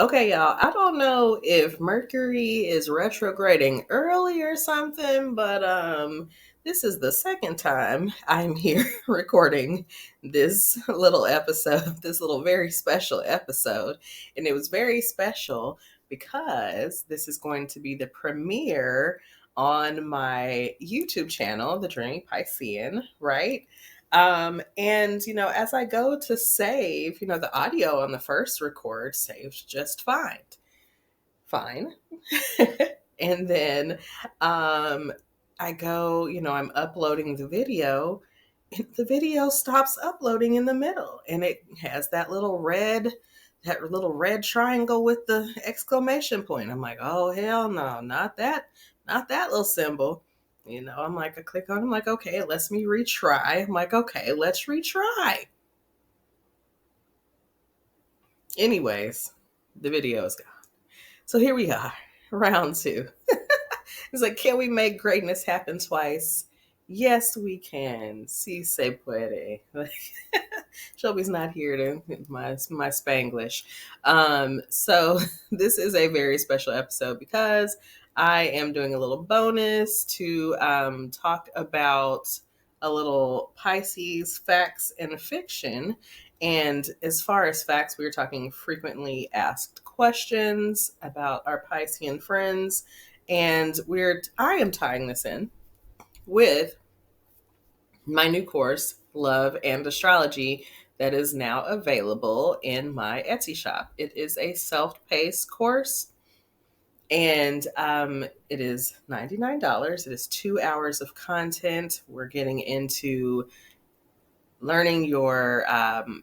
Okay, y'all, I don't know if Mercury is retrograding early or something, but this is the second time I'm here recording this little episode, this little very special episode. And it was very special because this is going to be the premiere on my YouTube channel, the Dreamy Piscean, right? And as I go to save, the audio on the first record saves just fine. Fine. And then I go, I'm uploading the video, and the video stops uploading in the middle. And it has that little red triangle with the exclamation point. I'm like, oh hell no, not that little symbol. I'm like, I click on it, I'm like, okay, it lets me retry. I'm like, okay, let's retry. Anyways, the video is gone. So here we are, round two. It's like, can we make greatness happen twice? Yes, we can. Si se puede. Shelby's not here to my Spanglish. So this is a very special episode because I am doing a little bonus to talk about a little Pisces facts and fiction. And as far as facts, we were talking frequently asked questions about our Piscean friends. And I am tying this in with my new course, Love and Astrology, that is now available in my Etsy shop. It is a self-paced course, and it is $99. It is 2 hours of content. We're getting into learning your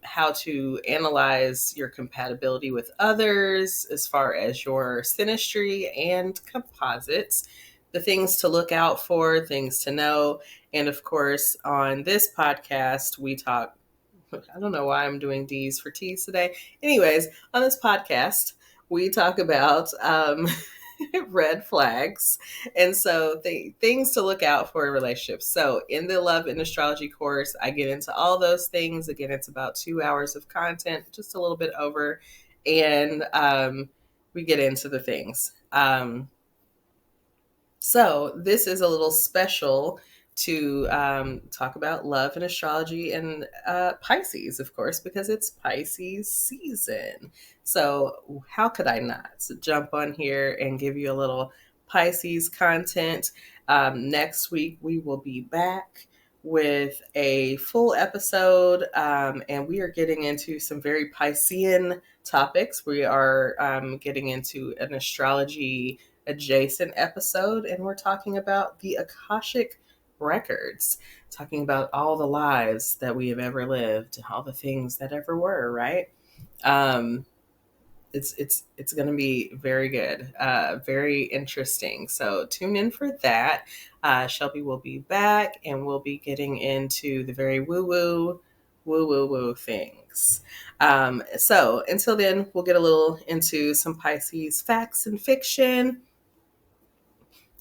how to analyze your compatibility with others as far as your synastry and composites, the things to look out for, things to know. And of course, on this podcast, we talk. I don't know why I'm doing D's for T's today. Anyways, on this podcast, we talk about red flags. And so things to look out for in relationships. So in the Love and Astrology course, I get into all those things. Again, it's about 2 hours of content, just a little bit over. And we get into the things. So this is a little special to talk about love and astrology and Pisces, of course, because it's Pisces season. So how could I not jump on here and give you a little Pisces content? Next week, we will be back with a full episode, and we are getting into some very Piscean topics. We are getting into an astrology adjacent episode, and we're talking about the Akashic records, talking about all the lives that we have ever lived, all the things that ever were, right? um it's going to be very good, very interesting, so tune in for that. Shelby will be back, and we'll be getting into the very woo things. So until then, we'll get a little into some Pisces facts and fiction.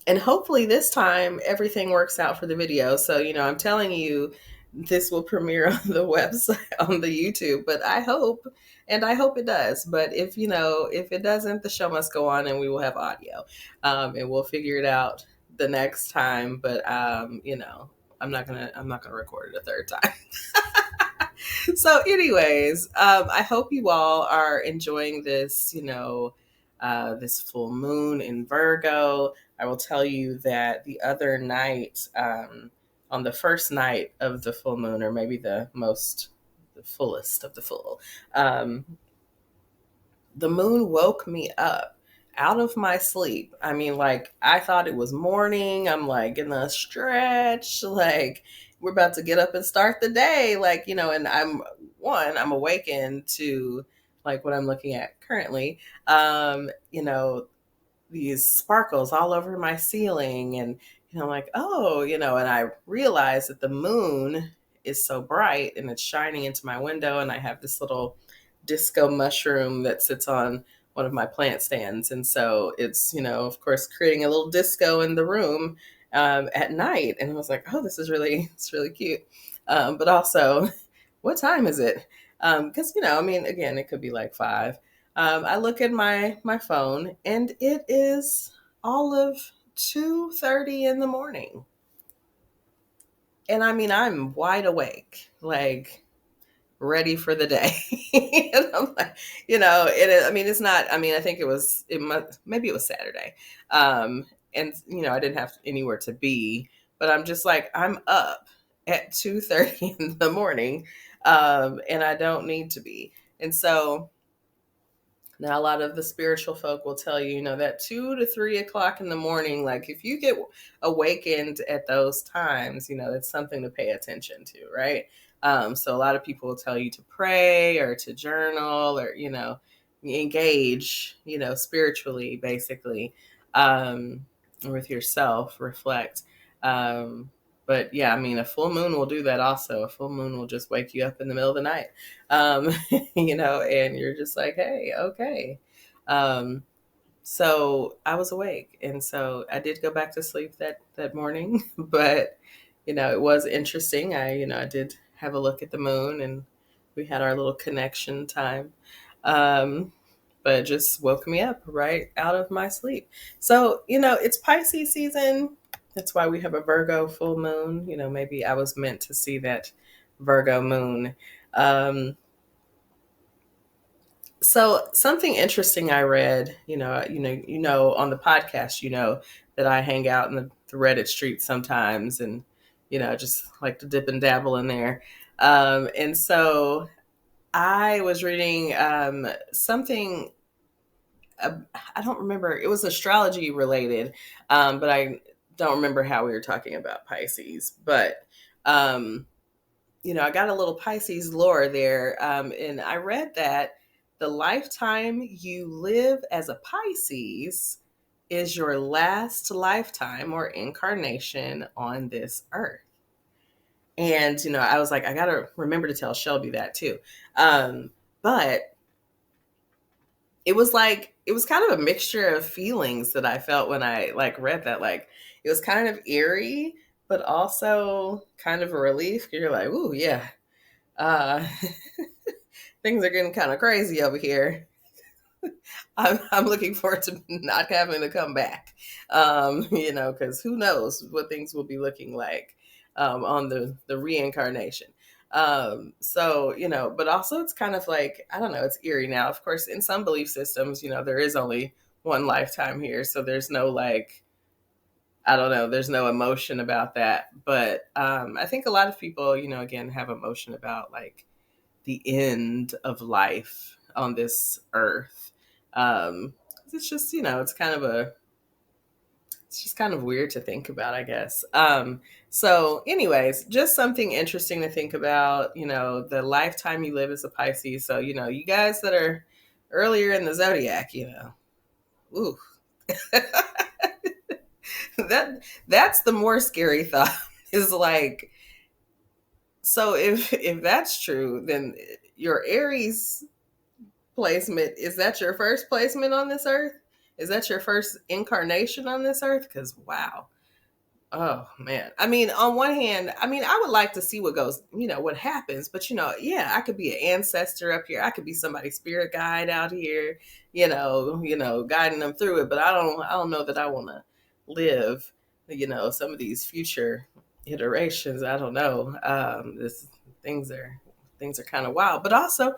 And hopefully this time everything works out for the video. So, I'm telling you, this will premiere on the website, on the YouTube, but I hope it does. But if it doesn't, the show must go on, and we will have audio. And we'll figure it out the next time. But, I'm not gonna record it a third time. So anyways, I hope you all are enjoying this, this full moon in Virgo. I will tell you that the other night, on the first night of the full moon, or maybe the fullest of the full, the moon woke me up out of my sleep. I mean, like, I thought it was morning. I'm like in a stretch, like we're about to get up and start the day, like, and I'm awakened to like what I'm looking at currently. These sparkles all over my ceiling, and I'm like, oh, and I realize that the moon is so bright and it's shining into my window, and I have this little disco mushroom that sits on one of my plant stands, and so it's, of course, creating a little disco in the room at night. And I was like, oh, it's really cute. But also, what time is it? Because I mean, again, it could be like 5. I look at my phone, and it is all of 2:30 in the morning. And I mean, I'm wide awake, like ready for the day. And I'm like, I mean, it's not, I mean, I think maybe it was Saturday. Um, and, I didn't have anywhere to be, but I'm just like, I'm up at 2:30 in the morning. And I don't need to be. And so, now, a lot of the spiritual folk will tell you, that 2 to 3 o'clock in the morning, like if you get awakened at those times, it's something to pay attention to, right? So a lot of people will tell you to pray or to journal or, engage, spiritually, basically, with yourself, reflect. Um, but yeah, I mean, a full moon will do that also. A full moon will just wake you up in the middle of the night, um, and you're just like, hey, okay. Um, so I was awake. And so I did go back to sleep that morning, but, it was interesting. I did have a look at the moon and we had our little connection time. Um, but it just woke me up right out of my sleep. So, it's Pisces season. That's why we have a Virgo full moon. Maybe I was meant to see that Virgo moon. So something interesting I read, on the podcast, that I hang out in the Reddit streets sometimes and, just like to dip and dabble in there. And so I was reading something, I don't remember, it was astrology related, but I don't remember how we were talking about Pisces. But, I got a little Pisces lore there. And I read that the lifetime you live as a Pisces is your last lifetime or incarnation on this earth. And, I was like, I got to remember to tell Shelby that too. But it was kind of a mixture of feelings that I felt when I read that. Like, it was kind of eerie, but also kind of a relief. You're like, ooh, yeah. Uh, things are getting kind of crazy over here. I'm looking forward to not having to come back, because who knows what things will be looking like on the reincarnation. So, but also it's kind of like, I don't know, it's eerie now. Of course, in some belief systems, there is only one lifetime here. So there's no I don't know, there's no emotion about that. But I think a lot of people, again, have emotion about the end of life on this earth. It's just, it's just kind of weird to think about, I guess. So anyways, just something interesting to think about, the lifetime you live as a Pisces. So, you guys that are earlier in the zodiac, ooh, that's the more scary thought is like, so if that's true, then your Aries placement, is that your first placement on this earth? Is that your first incarnation on this earth? Because wow. Oh man. I mean, on one hand, I mean, I would like to see what goes, what happens, but yeah, I could be an ancestor up here. I could be somebody's spirit guide out here, guiding them through it. But I don't know that I want to live, some of these future iterations. I don't know. Things are kind of wild, but also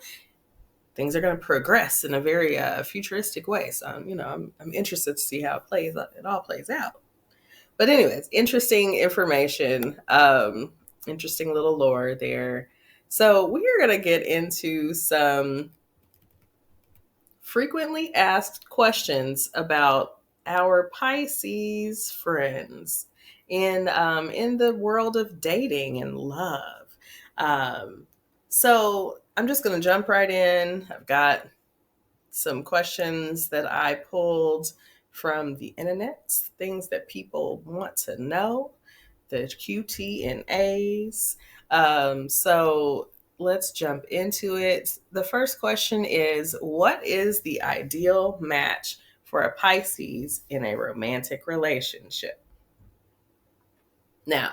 things are going to progress in a very futuristic way. So, I'm interested to see how it all plays out. But anyways, interesting information, interesting little lore there. So we are going to get into some frequently asked questions about our Pisces friends in the world of dating and love. So I'm just going to jump right in. I've got some questions that I pulled from the internet, things that people want to know, the QT and A's. So let's jump into it. The first question is, what is the ideal match for a Pisces in a romantic relationship? Now,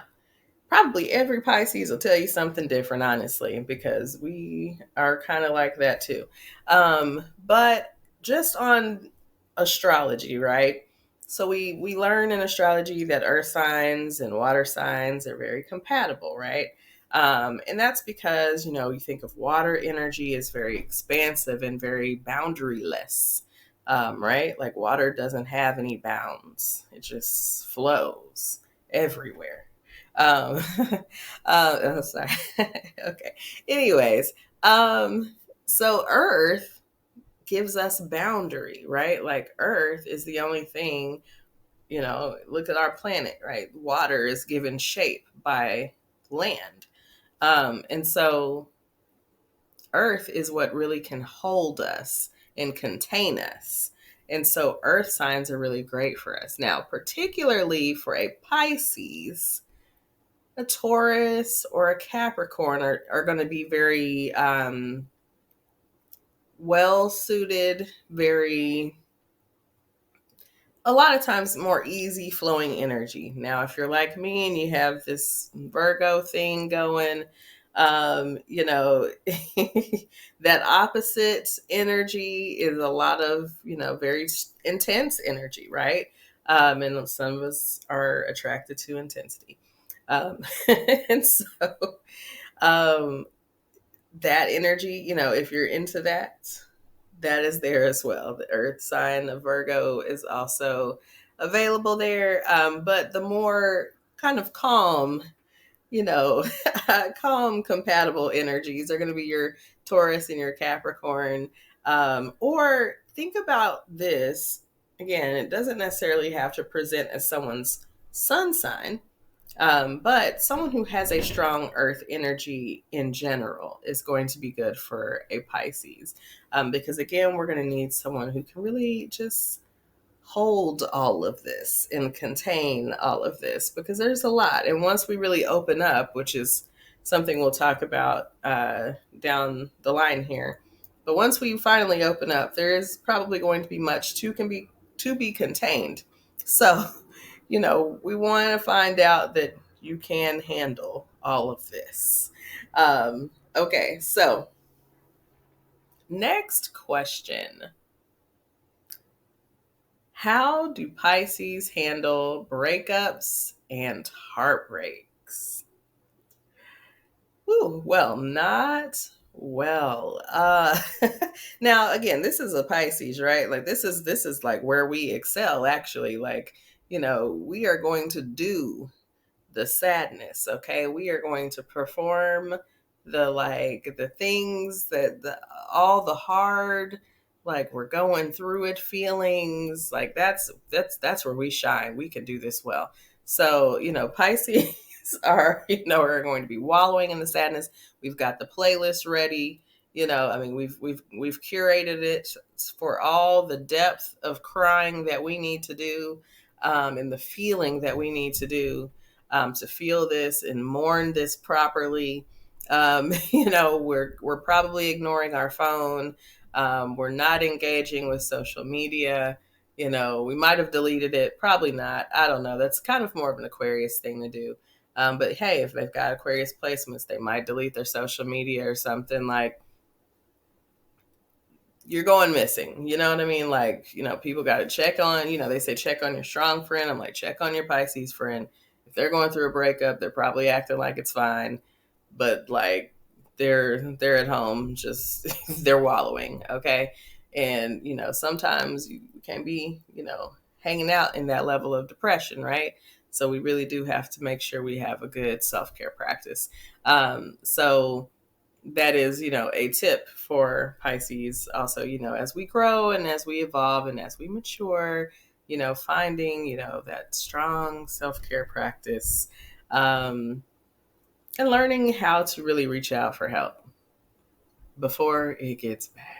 probably every Pisces will tell you something different, honestly, because we are kind of like that too. But just on astrology, right? So we learn in astrology that earth signs and water signs are very compatible, right? And that's because, you think of water energy as very expansive and very boundaryless, right? Like water doesn't have any bounds, it just flows everywhere. Um, oh, sorry. Okay. Anyways, so Earth gives us boundary, right? Like Earth is the only thing, look at our planet, right? Water is given shape by land. And so Earth is what really can hold us and contain us. And so Earth signs are really great for us. Now, particularly for a Pisces, a Taurus, or a Capricorn are going to be very well suited, very a lot of times more easy flowing energy. Now, if you're like me and you have this Virgo thing going, that opposite energy is a lot of, very intense energy, right? And some of us are attracted to intensity. Um, and so um, that energy, if you're into that, that is there as well. The earth sign of Virgo is also available there. But the more kind of calm, calm, compatible energies are going to be your Taurus and your Capricorn. Or think about this again, it doesn't necessarily have to present as someone's sun sign. But someone who has a strong earth energy in general is going to be good for a Pisces. Because again, we're going to need someone who can really just hold all of this and contain all of this, because there's a lot. And once we really open up, which is something we'll talk about down the line here, but once we finally open up, there is probably going to be much to be contained. So we want to find out that you can handle all of this. Okay, so next question. How do Pisces handle breakups and heartbreaks? Ooh, well, not well. Now again, this is a Pisces, right? Like this is like where we excel actually. Like, we are going to do the sadness, okay? We are going to perform the things all the hard, like we're going through it feelings, like that's where we shine. We can do this well. So, Pisces are going to be wallowing in the sadness. We've got the playlist ready. I mean, we've curated it for all the depth of crying that we need to do, and the feeling that we need to do, to feel this and mourn this properly. We're probably ignoring our phone. We're not engaging with social media. We might have deleted it, probably not. I don't know. That's kind of more of an Aquarius thing to do. But hey, if they've got Aquarius placements, they might delete their social media or something. Like, you're going missing. You know what I mean? Like, people got to check on, they say check on your strong friend. I'm like, check on your Pisces friend. If they're going through a breakup, they're probably acting like it's fine, but like they're at home, just they're wallowing, okay? And sometimes you can't be, hanging out in that level of depression, right? So we really do have to make sure we have a good self-care practice. So that is, a tip for Pisces. Also, as we grow and as we evolve and as we mature, finding, that strong self-care practice, and learning how to really reach out for help before it gets bad.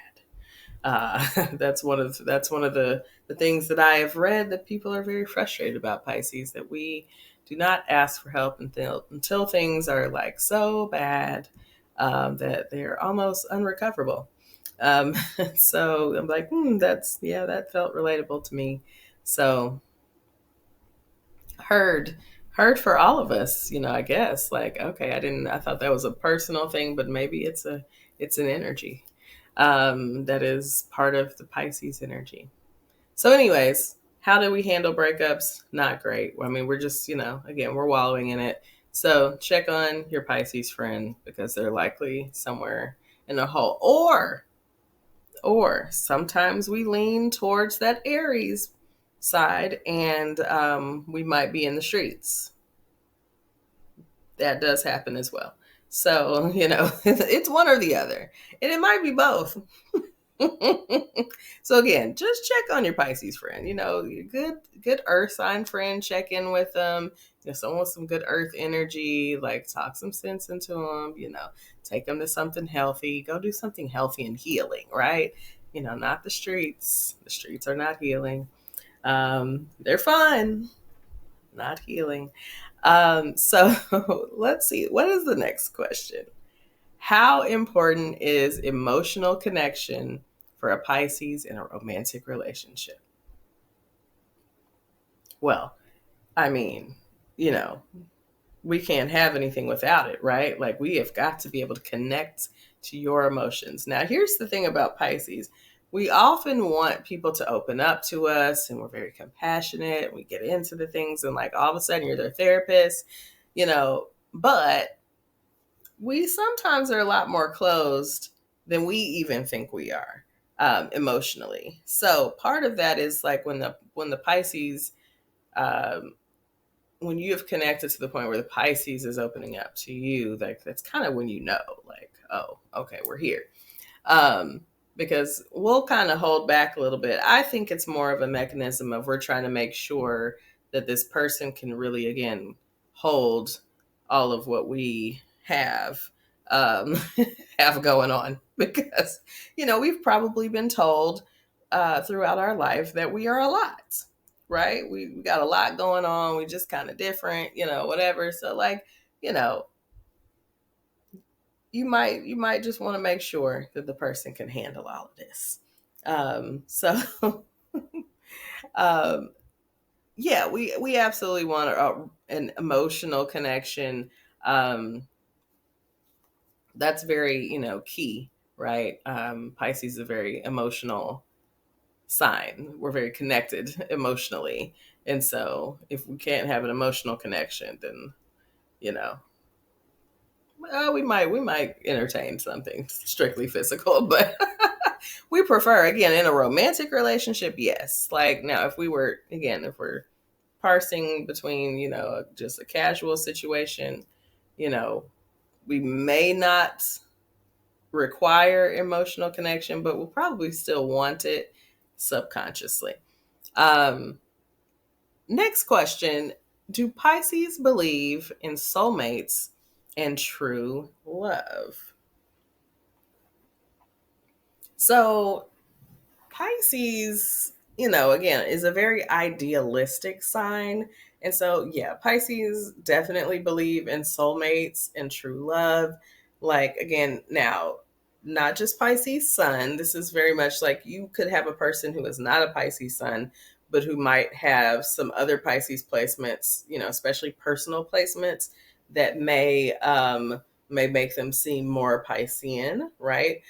That's one of the things that I have read, that people are very frustrated about Pisces, that we do not ask for help until things are like so bad, that they're almost unrecoverable. So I'm like, that felt relatable to me. So heard for all of us, I guess, like, okay, I thought that was a personal thing, but maybe it's an energy. That is part of the Pisces energy. So anyways, how do we handle breakups? Not great. I mean, we're just, again, we're wallowing in it. So check on your Pisces friend because they're likely somewhere in a hole. Or sometimes we lean towards that Aries side and we might be in the streets. That does happen as well. So, it's one or the other. And it might be both. So again, just check on your Pisces friend. Your good earth sign friend, check in with them. Someone with some good earth energy, like talk some sense into them, take them to something healthy. Go do something healthy and healing, right? Not the streets. The streets are not healing. They're fun, not healing. So let's see. What is the next question? How important is emotional connection for a Pisces in a romantic relationship? Well, I mean, we can't have anything without it, right? Like we have got to be able to connect to your emotions. Now, here's the thing about Pisces. We often want people to open up to us and we're very compassionate. We get into the things and like all of a sudden you're their therapist, but we sometimes are a lot more closed than we even think we are emotionally. So part of that is like when the Pisces, when you have connected to the point where the Pisces is opening up to you, like that's kind of when like, oh, okay, we're here. Because we'll kind of hold back a little bit. I think it's more of a mechanism of we're trying to make sure that this person can really, again, hold all of what we have um, have going on. Because, we've probably been told throughout our life that we are a lot, right? We got a lot going on. We just kind of different, whatever. So like, you might just want to make sure that the person can handle all of this. So um, yeah, we absolutely want an emotional connection. That's very key, right? Pisces is a very emotional sign. We're very connected emotionally, and so if we can't have an emotional connection, then you know well, we might entertain something strictly physical, but we prefer, again, in a romantic relationship, yes. Like now, if we're parsing between, just a casual situation, you know, we may not require emotional connection, but we'll probably still want it subconsciously. Um, Next question. Do Pisces believe in soulmates and true love? So Pisces, again, is a very idealistic sign. And so, yeah, Pisces definitely believe in soulmates and true love. Like, again, now, not just Pisces sun. This is very much like you could have a person who is not a Pisces sun, but who might have some other Pisces placements, especially personal placements that may make them seem more Piscean, right?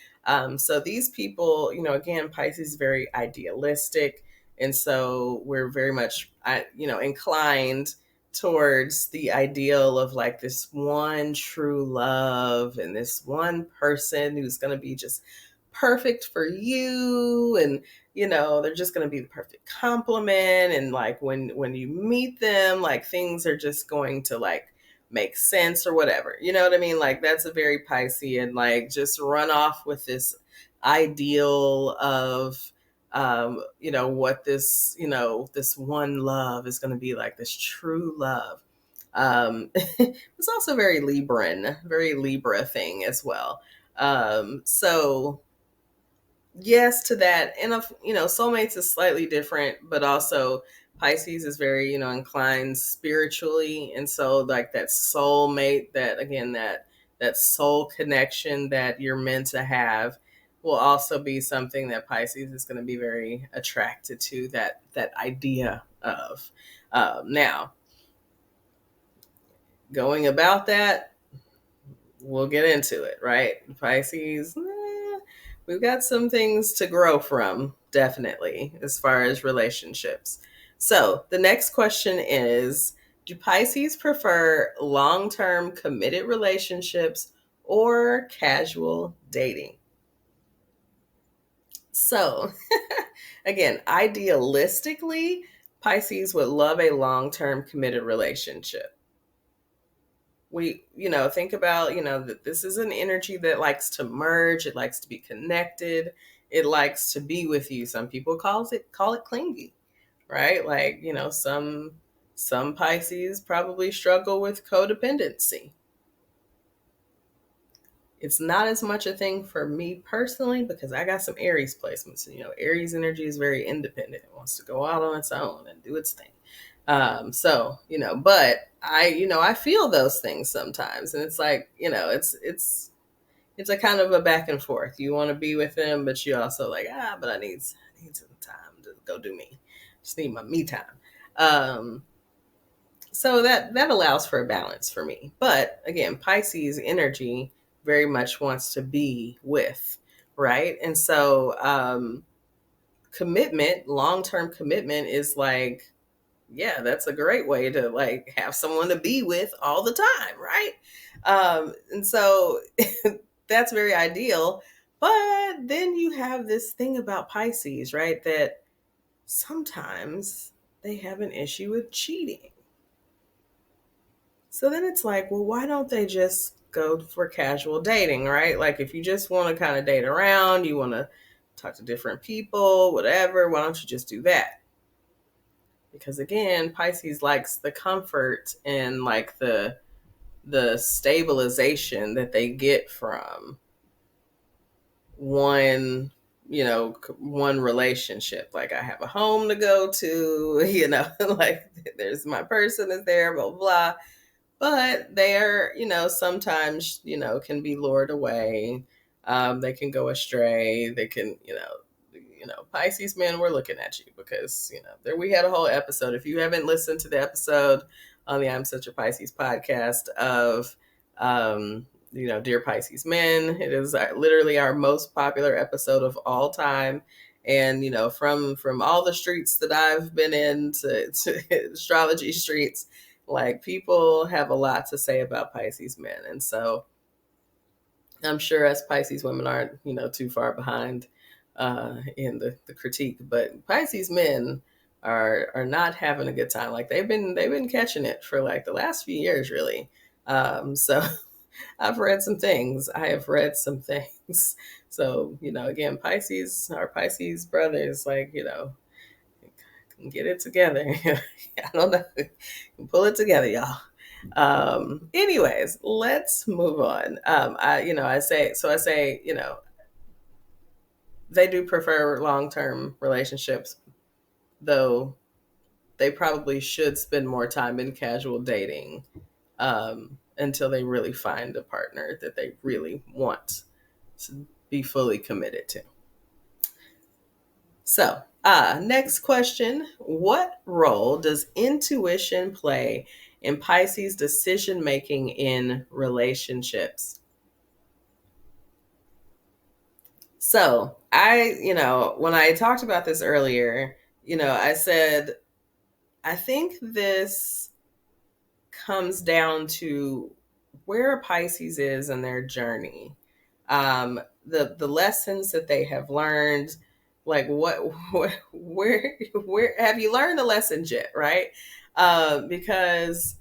So these people, again, Pisces is very idealistic. And so we're very much, inclined towards the ideal of like this one true love and this one person who's going to be just perfect for you. And, they're just going to be the perfect complement. And like when you meet them, like things are just going to like make sense or whatever. You know what I mean? Like that's a very Piscean, like just run off with this ideal of what this one love is going to be like, this true love. It's also very Libra thing as well. So yes to that. And soulmates is slightly different, but also Pisces is very, inclined spiritually. And so like that soulmate, that again, that soul connection that you're meant to have will also be something that Pisces is going to be very attracted to, that idea of. Now, going about that, we'll get into it, right? Pisces, we've got some things to grow from, definitely, as far as relationships. So the next question is, do Pisces prefer long-term committed relationships or casual dating? So again, idealistically, Pisces would love a long-term committed relationship. We, think about, that this is an energy that likes to merge, it likes to be connected, it likes to be with you. Some people call it clingy, right? Like, some Pisces probably struggle with codependency. It's not as much a thing for me personally because I got some Aries placements. Aries energy is very independent. It wants to go out on its own and do its thing. But I feel those things sometimes, and it's like, it's a kind of a back and forth. You want to be with them, but you also like, but I need some time to go do me. Just need my me time. So that allows for a balance for me. But again, Pisces energy very much wants to be with, right? And so commitment, long-term commitment is like, yeah, that's a great way to like have someone to be with all the time, right? And so that's very ideal. But then you have this thing about Pisces, right? That sometimes they have an issue with cheating. So then it's like, well, why don't they just go for casual dating, right? Like if you just want to kind of date around, you want to talk to different people, whatever, why don't you just do that? Because again, Pisces likes the comfort and like the stabilization that they get from one relationship. Like I have a home to go to, like there's my person is there, blah, blah. But they're, sometimes, can be lured away. They can go astray. They can, Pisces men, we're looking at you because, there we had a whole episode. If you haven't listened to the episode on the I'm Such a Pisces podcast of, Dear Pisces Men, it is literally our most popular episode of all time. And, from all the streets that I've been in to astrology streets, like people have a lot to say about Pisces men. And so I'm sure us Pisces women aren't, too far behind in the critique, but Pisces men are not having a good time. Like they've been catching it for like the last few years, really. So I've read some things. I have read some things. So, again, Pisces, our Pisces brothers, like, can get it together. I don't know. Pull it together, y'all. Anyways, let's move on. I say, they do prefer long-term relationships, though they probably should spend more time in casual dating until they really find a partner that they really want to be fully committed to. So, next question. What role does intuition play in Pisces decision making in relationships? So, when I talked about this earlier, I said, I think this comes down to where a Pisces is in their journey. The lessons that they have learned, like where have you learned the lessons yet, right? Because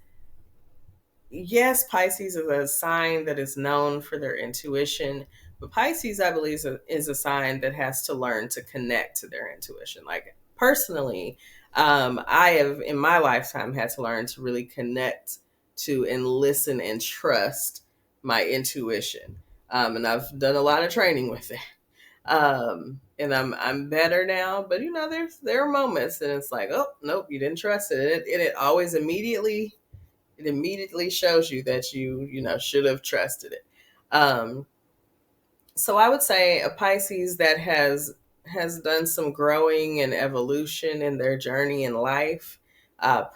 yes, Pisces is a sign that is known for their intuition, but Pisces, I believe, is a sign that has to learn to connect to their intuition. Like personally, I have in my lifetime had to learn to really connect to and listen and trust my intuition. And I've done a lot of training with it. And I'm better now, but there are moments and it's like, oh nope, you didn't trust it. It always immediately shows you that you should have trusted it. So I would say a Pisces that has done some growing and evolution in their journey in life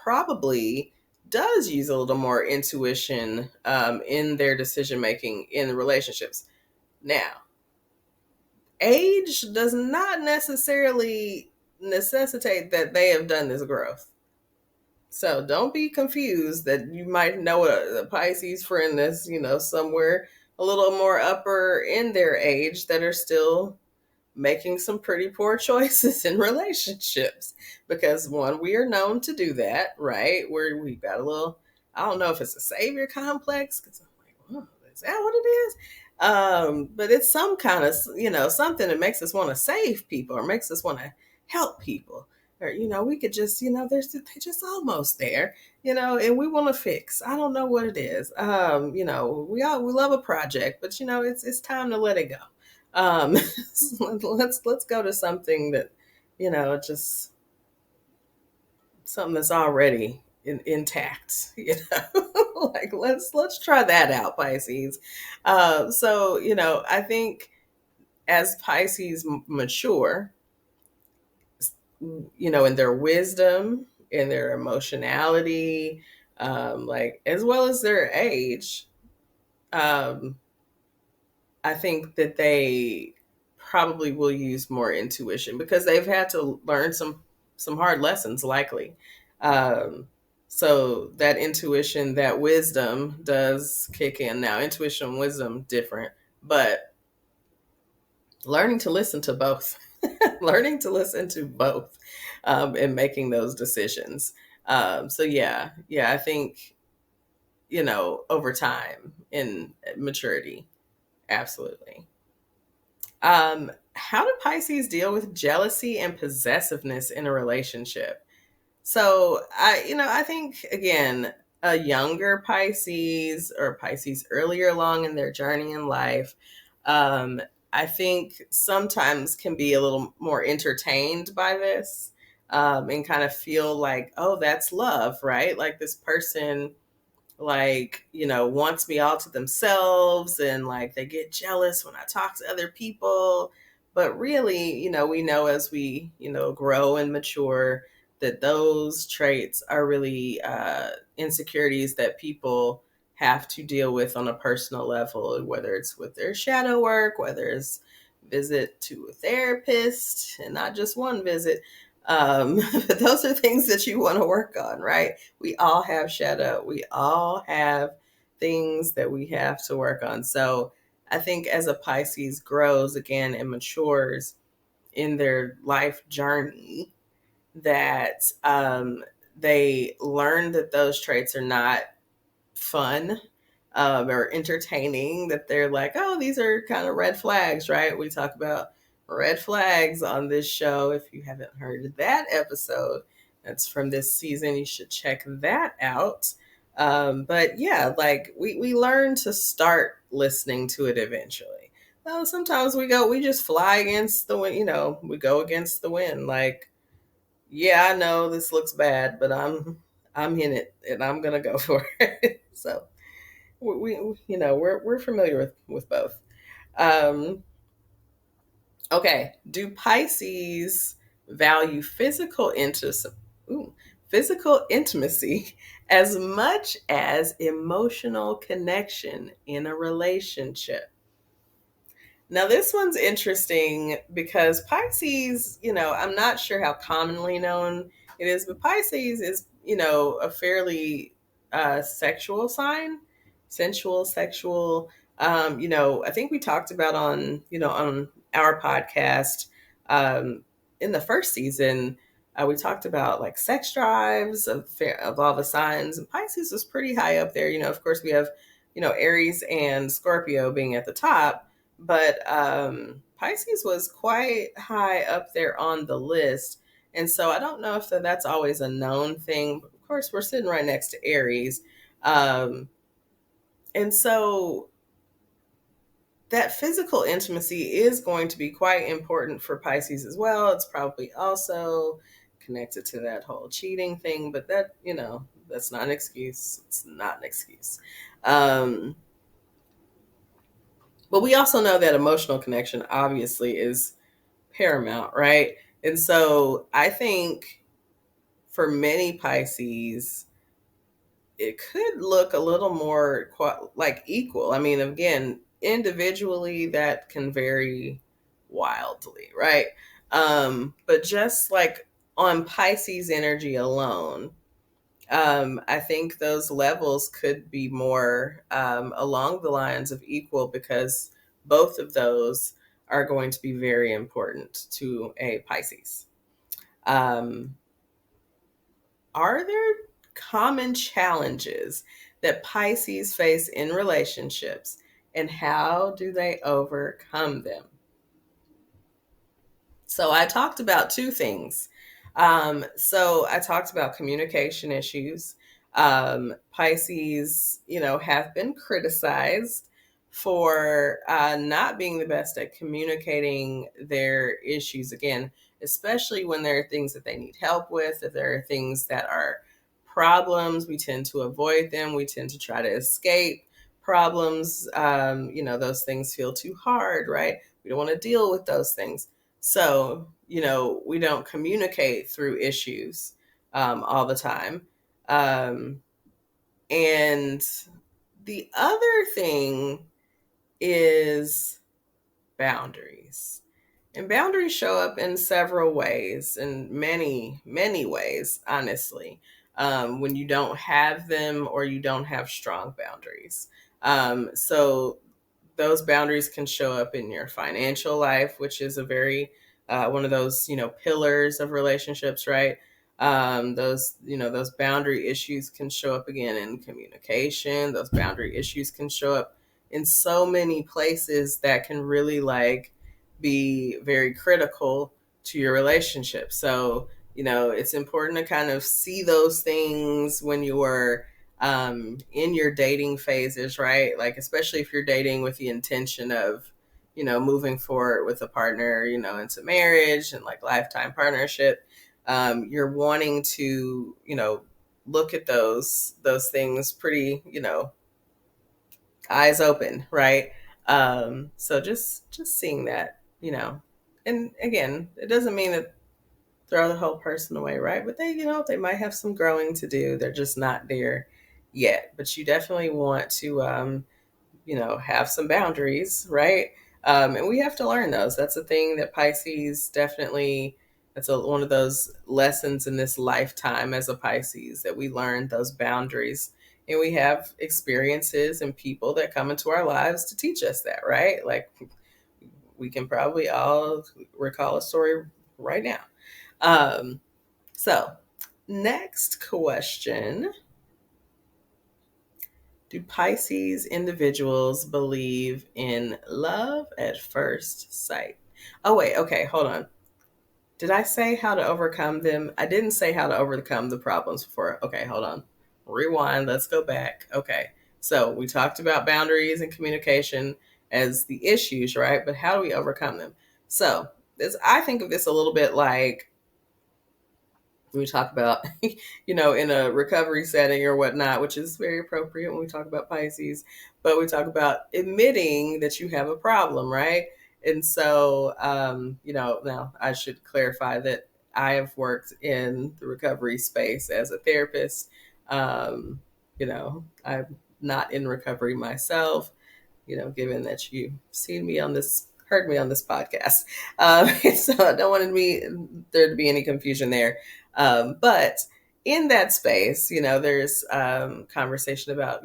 probably does use a little more intuition in their decision making in relationships. Now, age does not necessarily necessitate that they have done this growth. So don't be confused that you might know a Pisces friend that's, somewhere a little more upper in their age that are still making some pretty poor choices in relationships. Because one, we are known to do that, right? Where we got a little, I don't know if it's a savior complex, because I'm like, oh, is that what it is? But it's some kind of, something that makes us want to save people or makes us want to help people. Or, we could just, they're just almost there, and we want to fix. I don't know what it is. We love a project, but it's time to let it go. Let's go to something that, just something that's already intact, like let's try that out, Pisces. So I think as Pisces mature, in their wisdom, in their emotionality, like as well as their age, um, I think that they probably will use more intuition because they've had to learn some hard lessons, likely. Um, so that intuition, that wisdom does kick in. Now, intuition and wisdom different, but learning to listen to both, learning to listen to both, and making those decisions. So yeah, I think over time in maturity, absolutely. How do Pisces deal with jealousy and possessiveness in a relationship? So I think again, a younger Pisces or Pisces earlier along in their journey in life, um, I think sometimes can be a little more entertained by this, and kind of feel like, oh, that's love, right? Like this person like wants me all to themselves, and like they get jealous when I talk to other people. But really, we know as we grow and mature that those traits are really insecurities that people have to deal with on a personal level, whether it's with their shadow work, whether it's visit to a therapist, and not just one visit. But those are things that you want to work on, right? We all have shadow. We all have things that we have to work on. So I think as a Pisces grows again and matures in their life journey, that they learn that those traits are not fun, or entertaining, that they're like, oh, these are kind of red flags, right? We talk about red flags on this show. If you haven't heard that episode, that's from this season, you should check that out. But yeah, like we learn to start listening to it eventually. Well, sometimes we just fly against the wind, we go against the wind. Like, yeah, I know this looks bad, but I'm in it and I'm gonna go for it. So we're familiar with both. Um, okay, do Pisces value physical intimacy as much as emotional connection in a relationship? Now, this one's interesting because Pisces, I'm not sure how commonly known it is, but Pisces is, a fairly sexual sign, sensual, sexual. I think we talked about on our podcast, um, in the first season, we talked about like sex drives of all the signs, and Pisces was pretty high up there. Of course, we have, Aries and Scorpio being at the top, but Pisces was quite high up there on the list. And so I don't know if that's always a known thing. But of course, we're sitting right next to Aries. And so that physical intimacy is going to be quite important for Pisces as well. It's probably also connected to that whole cheating thing, but that's not an excuse. It's not an excuse. But we also know that emotional connection obviously is paramount, right? And so I think for many Pisces, it could look a little more like equal. I mean, again, individually that can vary wildly, right? But just like on Pisces energy alone, I think those levels could be more along the lines of equal, because both of those are going to be very important to a Pisces. Um, are there common challenges that Pisces face in relationships, and how do they overcome them? So I talked about two things. So I talked about communication issues. Pisces, have been criticized for not being the best at communicating their issues. Again, especially when there are things that they need help with, if there are things that are problems, we tend to avoid them. We tend to try to escape problems. Those things feel too hard, right? We don't want to deal with those things. So, we don't communicate through issues all the time. And the other thing is boundaries. And boundaries show up in several ways, in many, many ways, honestly, when you don't have them or you don't have strong boundaries. So those boundaries can show up in your financial life, which is a very one of those pillars of relationships, right? Those boundary issues can show up again in communication. Those boundary issues can show up in so many places that can really be very critical to your relationship. So it's important to kind of see those things when you are in your dating phases, right? Like, especially if you're dating with the intention of, moving forward with a partner, into marriage and like lifetime partnership. You're wanting to, look at those things pretty, eyes open, right? So just seeing that, and again, it doesn't mean that throw the whole person away, right? But they might have some growing to do. They're just not there yet. But you definitely want to, have some boundaries, right? And we have to learn those. That's a thing that Pisces definitely. That's one of those lessons in this lifetime as a Pisces, that we learn those boundaries. And we have experiences and people that come into our lives to teach us that, right? Like, we can probably all recall a story right now. So, next question. Do Pisces individuals believe in love at first sight? Oh, wait. Okay. Hold on. Did I say how to overcome them? I didn't say how to overcome the problems before. Okay. Hold on. Rewind. Let's go back. Okay. So, we talked about boundaries and communication as the issues, right? But how do we overcome them? So, I think of this a little bit like, we talk about, in a recovery setting or whatnot, which is very appropriate when we talk about Pisces, but we talk about admitting that you have a problem, right? And so, now I should clarify that I have worked in the recovery space as a therapist. I'm not in recovery myself, given that you've heard me on this podcast. So I don't want there to be any confusion there. But in that space, there's conversation about,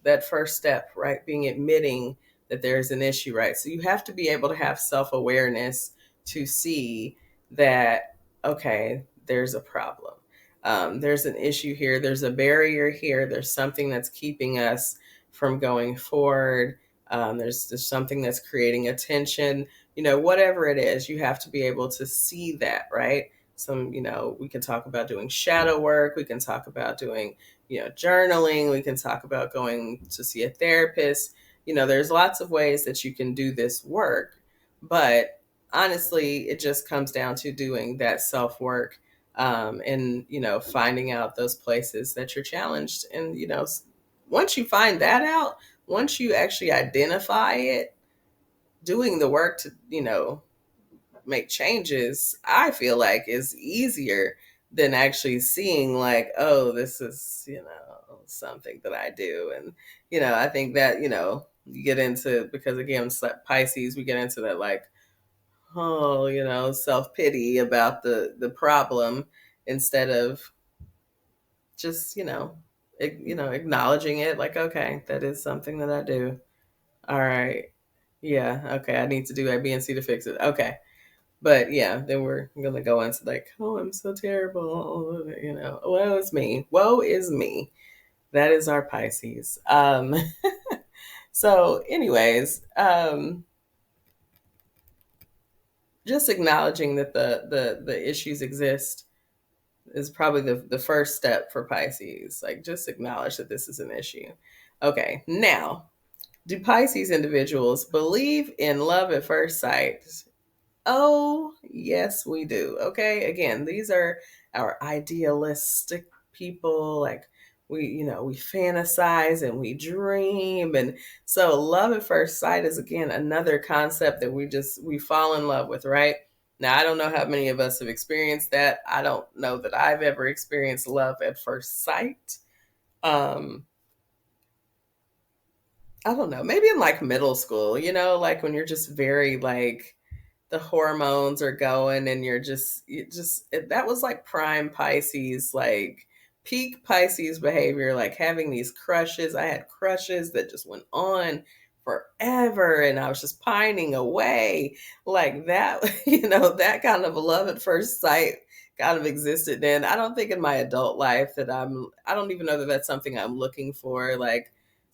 that first step, right? Being admitting that there's an issue, right? So you have to be able to have self-awareness to see that, okay, there's a problem. There's an issue here. There's a barrier here. There's something that's keeping us from going forward. There's something that's creating a tension, whatever it is, you have to be able to see that, right? We can talk about doing shadow work. We can talk about doing, journaling. We can talk about going to see a therapist. There's lots of ways that you can do this work, but honestly, it just comes down to doing that self work, and, finding out those places that you're challenged. And, once you find that out, once you actually identify it, doing the work to, make changes, I feel like is easier than actually seeing like, oh, this is, something that I do. And, I think that, you get into, because again, it's like Pisces, we get into that like, self-pity about the problem instead of just, acknowledging it, like, okay, that is something that I do. All right. Yeah, okay, I need to do A, B, and C to fix it. Okay. But yeah, then we're gonna go into like, oh, I'm so terrible, woe is me. Woe is me. That is our Pisces. So anyways, just acknowledging that the issues exist is probably the first step for Pisces. Like, just acknowledge that this is an issue. Okay, now, do Pisces individuals believe in love at first sight? Oh, yes, we do. Okay. Again, these are our idealistic people. Like, we fantasize and we dream. And so love at first sight is, again, another concept that we fall in love with, right? Now, I don't know how many of us have experienced that. I don't know that I've ever experienced love at first sight. Um, I don't know, maybe in like middle school, like when you're just very like, the hormones are going and that was like prime Pisces, like peak Pisces behavior, like having these crushes. I had crushes that just went on forever and I was just pining away like that. That kind of love at first sight kind of existed then. I don't think in my adult life that I don't even know that that's something I'm looking for, like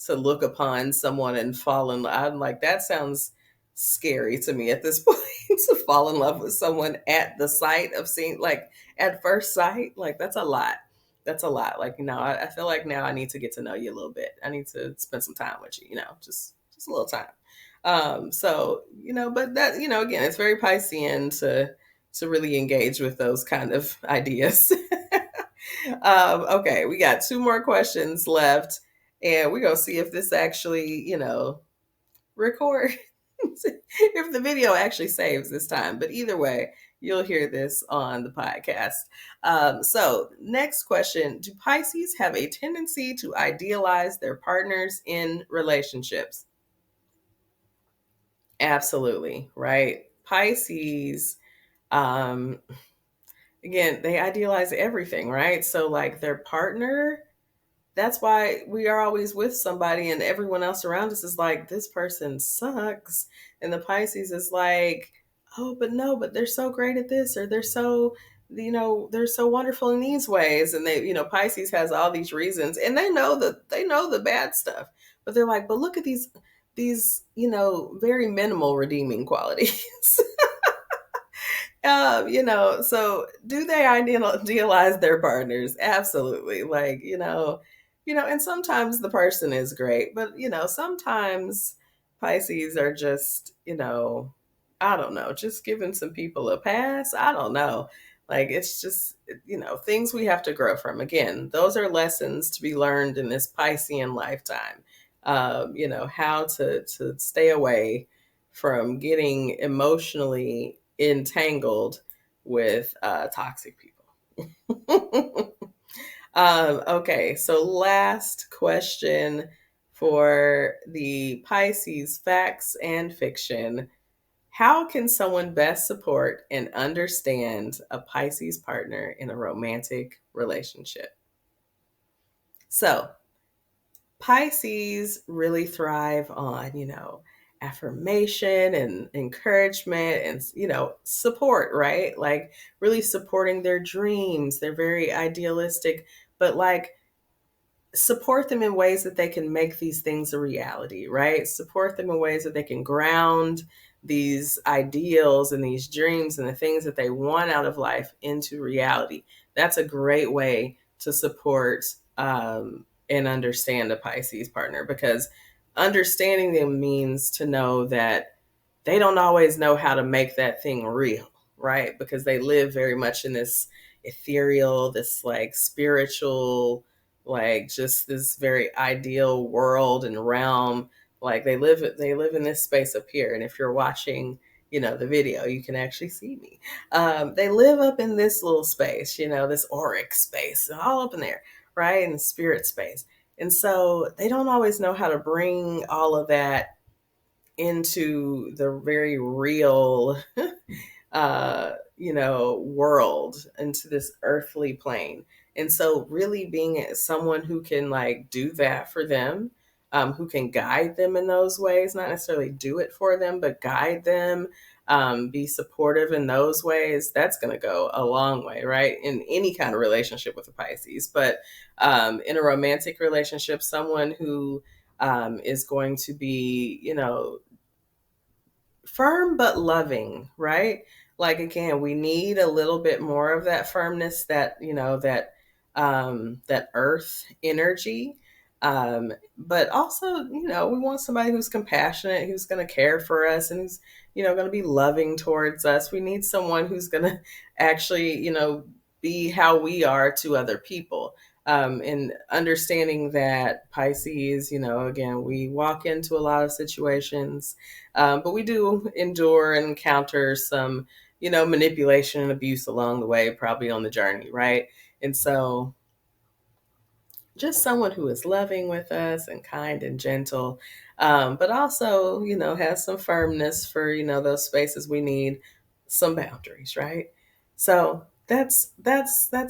to look upon someone and fall in love. I'm like, that sounds scary to me at this point. To fall in love with someone at the sight of seeing, like at first sight, like that's a lot. That's a lot. Like, I feel like now I need to get to know you a little bit. I need to spend some time with you, just a little time. So, but that, again, it's very Piscean to really engage with those kind of ideas. Okay, we got two more questions left, and we're gonna see if this actually, record if the video actually saves this time. But either way, you'll hear this on the podcast. So next question, do Pisces have a tendency to idealize their partners in relationships? Absolutely, right? Pisces, um, again, they idealize everything, right? So like their partner, that's why we are always with somebody and everyone else around us is like, this person sucks. And the Pisces is like, oh, but no, but they're so great at this, or they're so wonderful in these ways. And Pisces has all these reasons and they know the bad stuff, but they're like, but look at these, very minimal redeeming qualities. So do they idealize their partners? Absolutely. Like, and sometimes the person is great, but sometimes Pisces are just, I don't know, just giving some people a pass. I don't know. Like, it's just, things we have to grow from. Again, those are lessons to be learned in this Piscean lifetime. How to stay away from getting emotionally entangled with toxic people. Okay, so last question for the Pisces facts and fiction. How can someone best support and understand a Pisces partner in a romantic relationship? So, Pisces really thrive on, affirmation and encouragement and, support, right? Like really supporting their dreams. They're very idealistic, but like support them in ways that they can make these things a reality, right? Support them in ways that they can ground these ideals and these dreams and the things that they want out of life into reality. That's a great way to support and understand a Pisces partner, because understanding them means to know that they don't always know how to make that thing real, right? Because they live very much in this ethereal, this like spiritual, like just this very ideal world and realm. Like they live in this space up here. And if you're watching, the video, you can actually see me. They live up in this little space, this auric space, all up in there, right? In the spirit space. And so they don't always know how to bring all of that into the very real world, into this earthly plane. And so really being someone who can like do that for them, who can guide them in those ways, not necessarily do it for them, but guide them, be supportive in those ways, that's going to go a long way, right? In any kind of relationship with a Pisces. But in a romantic relationship, someone who is going to be, firm but loving, right? Like again, we need a little bit more of that firmness, that that earth energy. But also, we want somebody who's compassionate, who's going to care for us, and who's going to be loving towards us. We need someone who's going to actually, be how we are to other people. And understanding that Pisces, again, we walk into a lot of situations, but we do endure and encounter some, manipulation and abuse along the way, probably on the journey, right? And so just someone who is loving with us and kind and gentle, but also, has some firmness for, those spaces we need some boundaries, right? So that's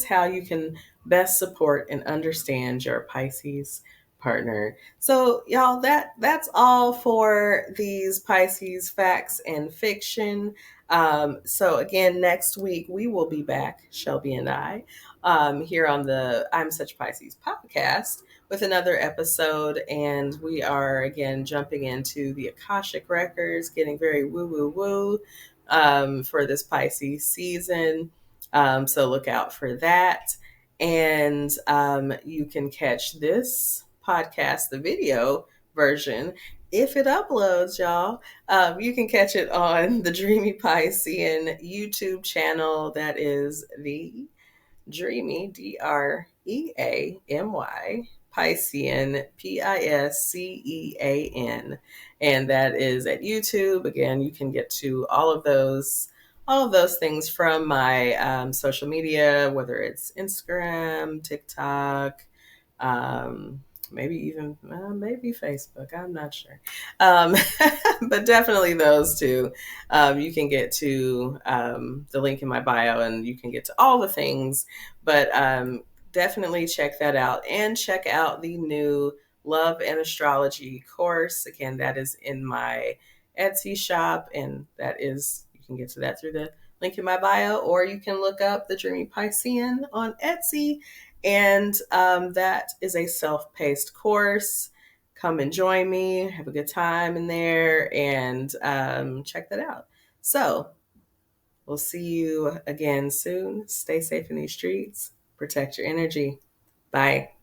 how you can best support and understand your Pisces partner. So y'all, that's all for these Pisces facts and fiction. So again, next week we will be back, Shelby and I, here on the I'm Such Pisces podcast with another episode. And we are again jumping into the Akashic records, getting very woo woo woo for this Pisces season. So look out for that. And you can catch this podcast, the video version, if it uploads, y'all. You can catch it on the Dreamy Piscean YouTube channel. That is the Dreamy, Dreamy, Piscean, Piscean. And that is at YouTube. Again, you can get to all of those things from my social media, whether it's Instagram, TikTok, maybe even maybe Facebook. I'm not sure, but definitely those two. You can get to the link in my bio, and you can get to all the things. But definitely check that out, and check out the new Love and Astrology course. Again, that is in my Etsy shop, and that is, you can get to that through the link in my bio, or you can look up the Dreamy Piscean on Etsy. And that is a self-paced course. Come and join me, have a good time in there, and check that out. So we'll see you again soon. Stay safe in these streets. Protect your energy. Bye.